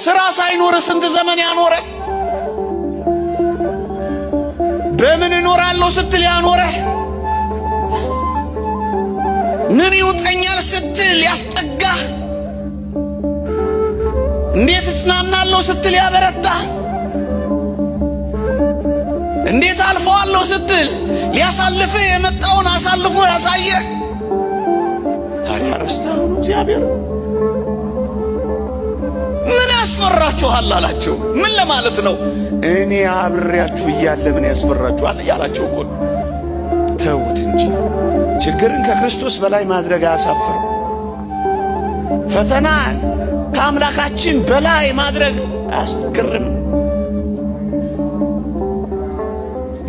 ስራ ሳይኖር ስንት ዘመን ያኖረ በምን እኖራለሁ ስትል ያኖረ ምን ይውጠኛል ስትል ያስጠጋ እንዴት እጽናናለሁ ስትል ያበረታ እንዴት አልፈዋለሁ ስትል ሊያሳልፍ የመጣውን አሳልፎ ያሳየ ታዲያ ረስተው ነው እግዚአብሔር ምን ያስፈራችኋል አላቸው። ምን ለማለት ነው? እኔ አብሬያችሁ እያለ ምን ያስፈራችኋል ያላቸው እኮ ተውት እንጂ ችግርን ከክርስቶስ በላይ ማድረግ አያሳፍርም። ፈተናን ከአምላካችን በላይ ማድረግ አያስገርም።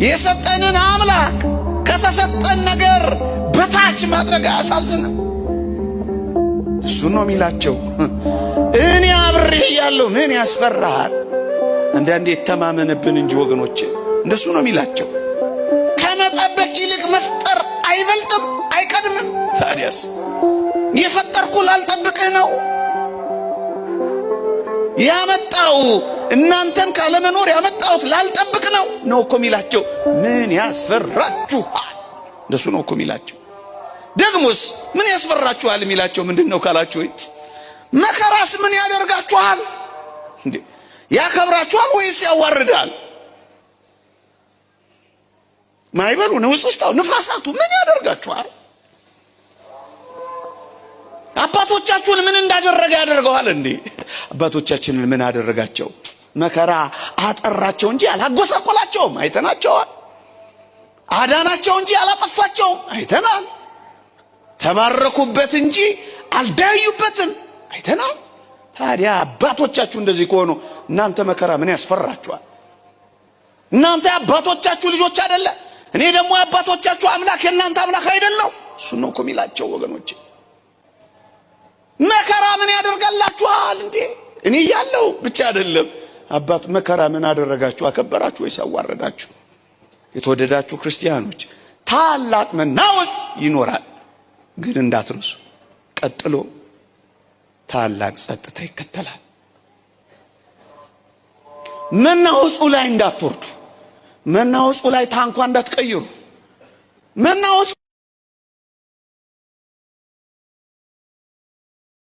የሰጠንን አምላክ ከተሰጠን ነገር በታች ማድረግ አያሳዝንም። እሱ ነው የሚላቸው። እኔ አብሬ እያለሁ ምን ያስፈራሃል? አንዳንዴ ተማመነብን እንጂ ወገኖቼ እንደሱ ነው የሚላቸው። ከመጠበቅ ይልቅ መፍጠር አይበልጥም አይቀድምም? ታዲያስ የፈጠርኩ ላልጠብቅህ ነው ያመጣው እናንተን ካለመኖር ያመጣሁት ላልጠብቅ ነው እኮ የሚላቸው። ምን ያስፈራችኋል? እንደሱ ነው እኮ የሚላቸው። ደግሞስ ምን ያስፈራችኋል የሚላቸው ምንድነው ካላችሁ መከራስ ምን ያደርጋችኋል? እንዴ ያከብራችኋል ወይስ ያዋርዳል? ማይበሉ ንውጽስታው ንፋሳቱ ምን ያደርጋችኋል? አባቶቻችሁን ምን እንዳደረገ ያደርገዋል እንዴ? አባቶቻችንን ምን አደረጋቸው? መከራ አጠራቸው እንጂ አላጎሳቆላቸውም፣ አይተናቸዋል። አዳናቸው እንጂ አላጠፋቸውም፣ አይተናል። ተባረኩበት እንጂ አልዳዩበትም፣ አይተናል። ታዲያ አባቶቻችሁ እንደዚህ ከሆኑ እናንተ መከራ ምን ያስፈራችኋል? እናንተ አባቶቻችሁ ልጆች አይደለ? እኔ ደግሞ አባቶቻችሁ አምላክ የእናንተ አምላክ አይደለው? እሱ ነው እኮ የሚላቸው ወገኖች። መከራ ምን ያደርጋላችኋል እንዴ? እኔ ያለው ብቻ አይደለም አባት መከራ ምን አደረጋችሁ? አከበራችሁ ወይስ አዋረዳችሁ? የተወደዳችሁ ክርስቲያኖች ታላቅ መናወጽ ይኖራል፣ ግን እንዳትረሱ ቀጥሎ ታላቅ ጸጥታ ይከተላል። መናወጹ ላይ እንዳትወርዱ፣ መናወጹ ላይ ታንኳ እንዳትቀይሩ። መናወጹ